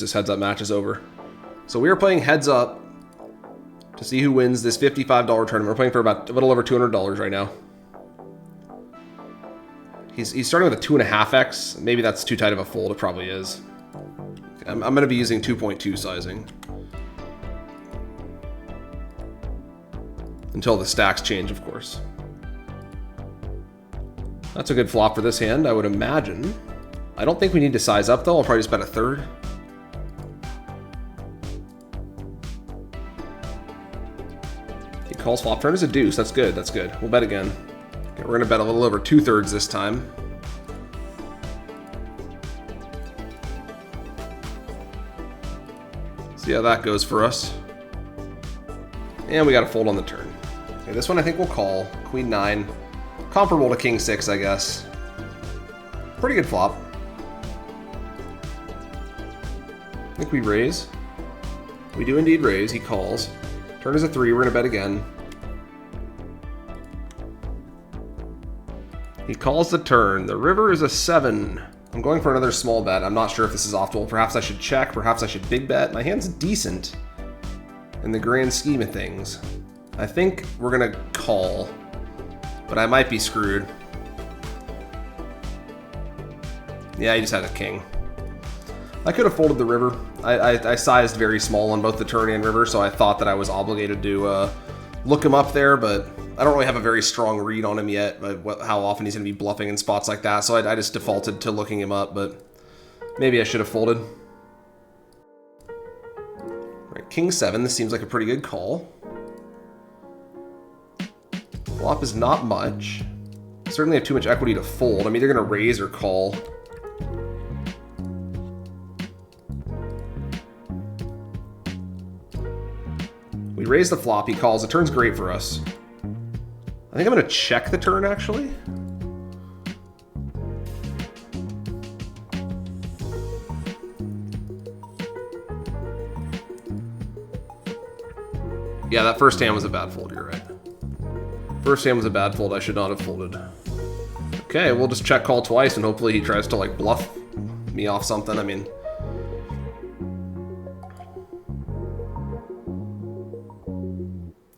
This heads up match is over. So we are playing heads up to see who wins this $55 tournament. We're playing for about a little over $200 right now. He's starting with a 2.5x. Maybe that's too tight of a fold. It probably is. I'm going to be using 2.2 sizing. Until the stacks change, of course. That's a good flop for this hand, I would imagine. I don't think we need to size up, though. I'll probably just bet a third. He calls flop turn as a deuce. That's good. That's good. We'll bet again. Okay, we're going to bet a little over 2/3 this time. See how that goes for us. And we got a fold on the turn. Okay, this one I think we'll call. Queen 9. Comparable to King 6, I guess. Pretty good flop. I think we raise. We do indeed raise. He calls. Turn is a 3. We're going to bet again. He calls the turn. The river is a 7. I'm going for another small bet. I'm not sure if this is optimal. Perhaps I should check. Perhaps I should big bet. My hand's decent in the grand scheme of things. I think we're going to call, but I might be screwed. Yeah, he just had a king. I could have folded the river. I sized very small on both the turn and river, so I thought that I was obligated to look him up there, but I don't really have a very strong read on him yet, how often he's going to be bluffing in spots like that, so I just defaulted to looking him up, but maybe I should have folded. Right, King 7, this seems like a pretty good call. Flop is not much. Certainly have too much equity to fold. I'm either going to raise or call. We raise the flop, he calls. The turn's great for us. I think I'm going to check the turn, actually. Yeah, that first hand was a bad fold, you're right. First hand was a bad fold, I should not have folded. Okay, we'll just check call twice and hopefully he tries to like bluff me off something. I mean,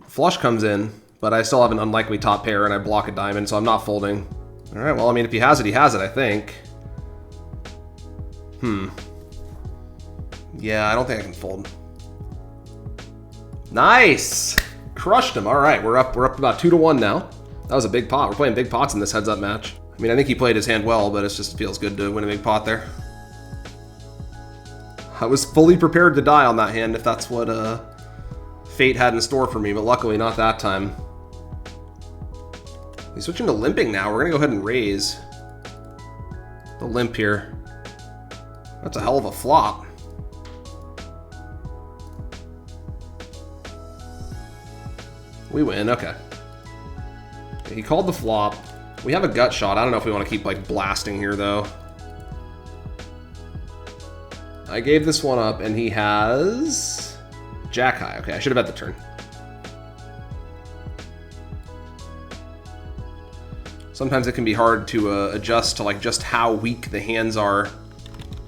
flush comes in, but I still have an unlikely top pair and I block a diamond, so I'm not folding. All right, well, I mean, if he has it, I think. Yeah, I don't think I can fold. Nice! Crushed him. All right, we're up about 2-1 now. That was a big pot. We're playing big pots in this heads-up match. I mean, I think he played his hand well, but it just feels good to win a big pot there. I was fully prepared to die on that hand if that's what fate had in store for me, but luckily not that time. He's switching to limping now. We're gonna go ahead and raise the limp here. That's a hell of a flop. We win, okay. He called the flop. We have a gut shot. I don't know if we want to keep like blasting here though. I gave this one up and he has jack high. Okay, I should have bet the turn. Sometimes it can be hard to adjust to like just how weak the hands are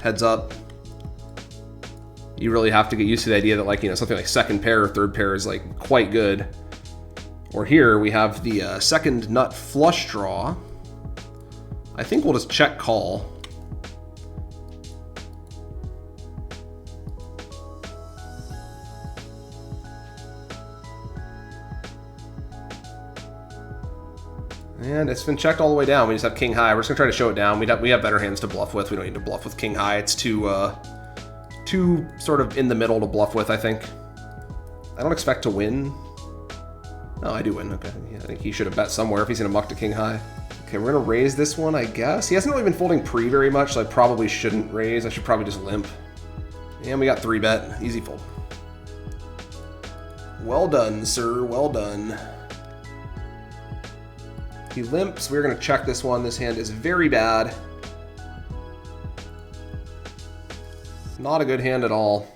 heads up. You really have to get used to the idea that like, you know, something like second pair or third pair is like quite good. Or here we have the second nut flush draw. I think we'll just check call. And it's been checked all the way down. We just have king high. We're just gonna try to show it down. We have better hands to bluff with. We don't need to bluff with king high. It's too sort of in the middle to bluff with, I think. I don't expect to win. Oh, I do win. Okay, yeah, I think he should have bet somewhere if he's gonna muck to king high. Okay, we're gonna raise this one, I guess. He hasn't really been folding pre very much, so I probably shouldn't raise. I should probably just limp. And we got 3-bet. Easy fold. Well done, sir. Well done. He limps. We're gonna check this one. This hand is very bad. Not a good hand at all.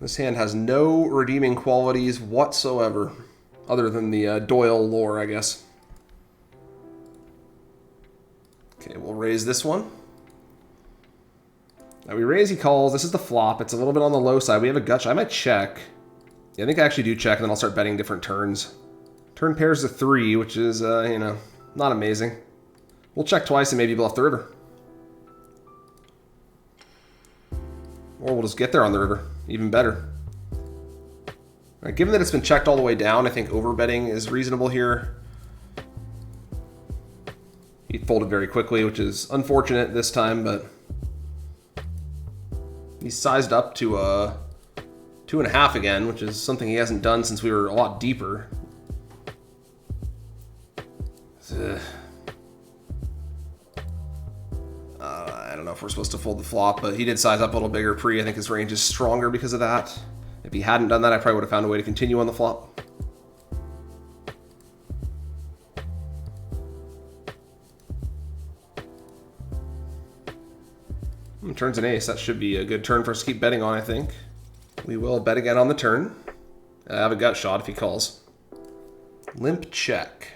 This hand has no redeeming qualities whatsoever. Other than the Doyle lore, I guess. Okay, we'll raise this one. Now we raise, he calls. This is the flop. It's a little bit on the low side. We have a gut shot. I might check. Yeah, I think I actually do check, and then I'll start betting different turns. Turn pairs to 3, which is, you know, not amazing. We'll check twice and maybe bluff the river. Or we'll just get there on the river. Even better. All right, given that it's been checked all the way down, I think overbetting is reasonable here. He folded very quickly, which is unfortunate this time, but he's sized up to 2.5 again, which is something he hasn't done since we were a lot deeper. I don't know if we're supposed to fold the flop, but he did size up a little bigger pre. I think his range is stronger because of that. If he hadn't done that, I probably would have found a way to continue on the flop. Turns an ace. That should be a good turn for us to keep betting on, I think. We will bet again on the turn. I have a gut shot if he calls. Limp check.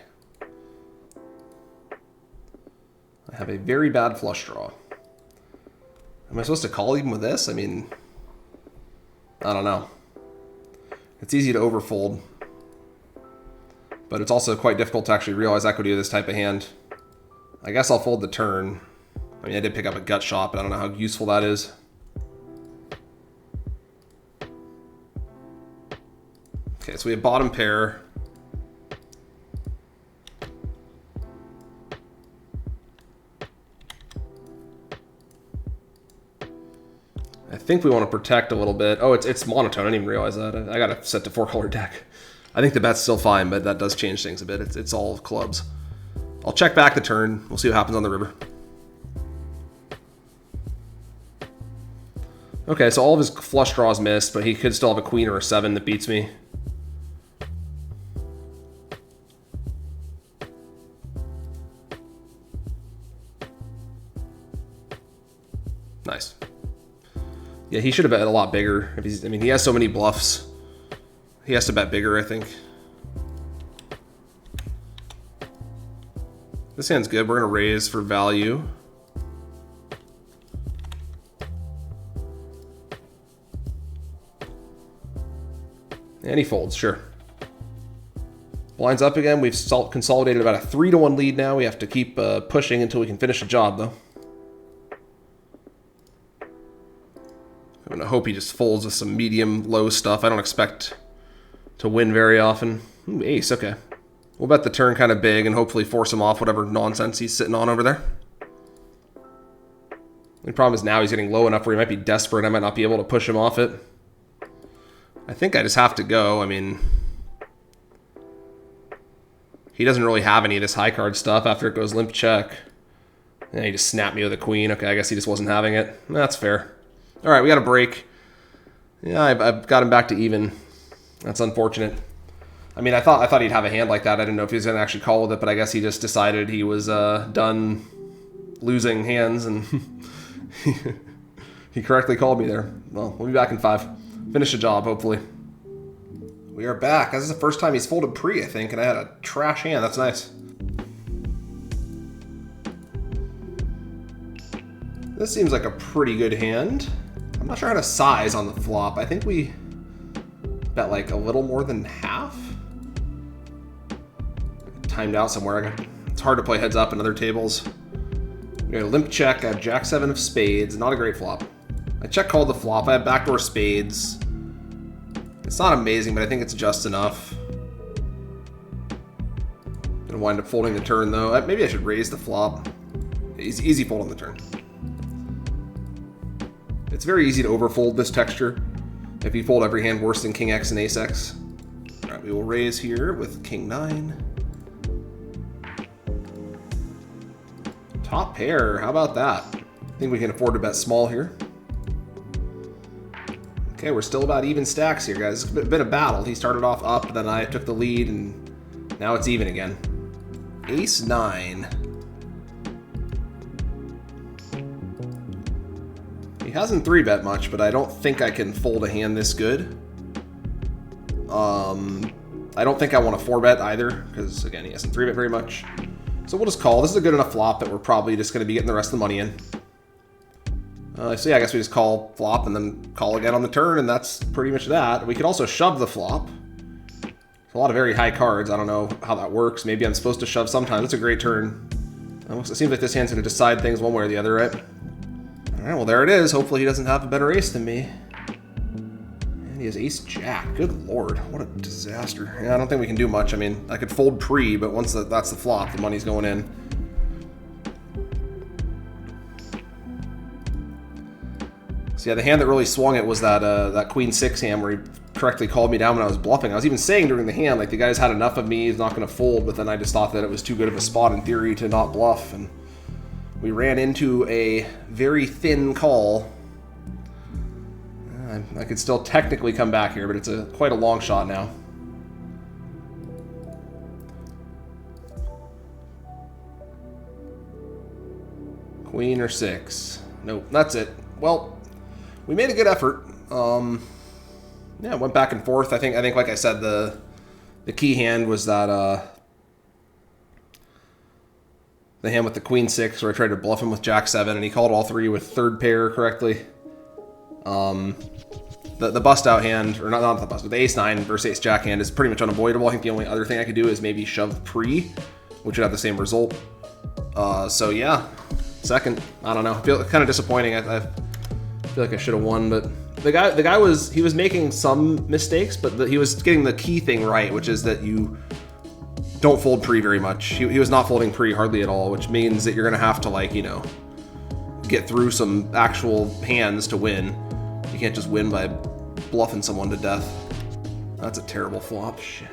I have a very bad flush draw. Am I supposed to call even with this? I mean, I don't know. It's easy to overfold, but it's also quite difficult to actually realize equity with this type of hand. I guess I'll fold the turn. I mean, I did pick up a gut shot, but I don't know how useful that is. Okay, so we have bottom pair. I think we want to protect a little bit. Oh, it's monotone. I didn't even realize that. I got it set to 4-color deck. I think the bet's still fine, but that does change things a bit. It's all clubs. I'll check back the turn. We'll see what happens on the river. Okay, so all of his flush draws missed, but he could still have a queen or a 7 that beats me. Nice. Yeah, he should have bet a lot bigger. If he's, I mean, he has so many bluffs. He has to bet bigger, I think. This hand's good. We're going to raise for value. And he folds, sure. Blinds up again. We've consolidated about a 3-1 lead now. We have to keep pushing until we can finish the job, though. I'm going to hope he just folds with some medium-low stuff. I don't expect to win very often. Ooh, ace, okay. We'll bet the turn kind of big and hopefully force him off whatever nonsense he's sitting on over there. The problem is now he's getting low enough where he might be desperate. I might not be able to push him off it. I think I just have to go. I mean, he doesn't really have any of this high card stuff after it goes limp check. And he just snapped me with a queen. Okay, I guess he just wasn't having it. That's fair. All right, we got a break. Yeah, I've got him back to even. That's unfortunate. I mean, I thought he'd have a hand like that. I didn't know if he was going to actually call with it, but I guess he just decided he was done losing hands, and he correctly called me there. Well, we'll be back in 5. Finish the job, hopefully. We are back. This is the first time he's folded pre, I think, and I had a trash hand. That's nice. This seems like a pretty good hand. I'm not sure how to size on the flop. I think we bet like a little more than half. Timed out somewhere. It's hard to play heads up in other tables. We got a limp check. I have jack 7 of spades. Not a great flop. I check called the flop. I have backdoor spades. It's not amazing, but I think it's just enough. Gonna wind up folding the turn though. Maybe I should raise the flop. Easy fold on the turn. It's very easy to overfold this texture if you fold every hand worse than King X and Ace X. All right, we will raise here with King 9. Top pair, how about that? I think we can afford to bet small here. Okay, we're still about even stacks here, guys. It's been a battle. He started off up, then I took the lead, and now it's even again. Ace 9. He hasn't 3-bet much, but I don't think I can fold a hand this good. I don't think I want to 4-bet either, because again, he hasn't 3-bet very much. So we'll just call. This is a good enough flop that we're probably just going to be getting the rest of the money in. So yeah, I guess we just call flop and then call again on the turn, and that's pretty much that. We could also shove the flop. It's a lot of very high cards. I don't know how that works. Maybe I'm supposed to shove sometimes. It's a great turn. It seems like this hand's going to decide things one way or the other, right? Alright, well there it is. Hopefully he doesn't have a better ace than me. And he has ace-jack. Good lord, what a disaster. Yeah, I don't think we can do much. I mean, I could fold pre, but once that's the flop, the money's going in. So yeah, the hand that really swung it was that queen-6 hand where he correctly called me down when I was bluffing. I was even saying during the hand, like, the guy's had enough of me, he's not going to fold, but then I just thought that it was too good of a spot in theory to not bluff, and we ran into a very thin call. I could still technically come back here, but it's quite a long shot now. Queen or 6. Nope, that's it. Well, we made a good effort. Yeah, went back and forth. I think like I said, the key hand was that the hand with the queen-6 where I tried to bluff him with jack-7, and he called all three with third pair correctly. The bust-out hand, or not the bust, but the ace-9 versus ace-jack hand is pretty much unavoidable. I think the only other thing I could do is maybe shove pre, which would have the same result. So yeah, second. I don't know. I feel kind of disappointing. I feel like I should have won, but the guy was making some mistakes, but he was getting the key thing right, which is that you don't fold pre very much. He was not folding pre hardly at all, which means that you're gonna have to, like, you know, get through some actual hands to win. You can't just win by bluffing someone to death. That's a terrible flop. Shit.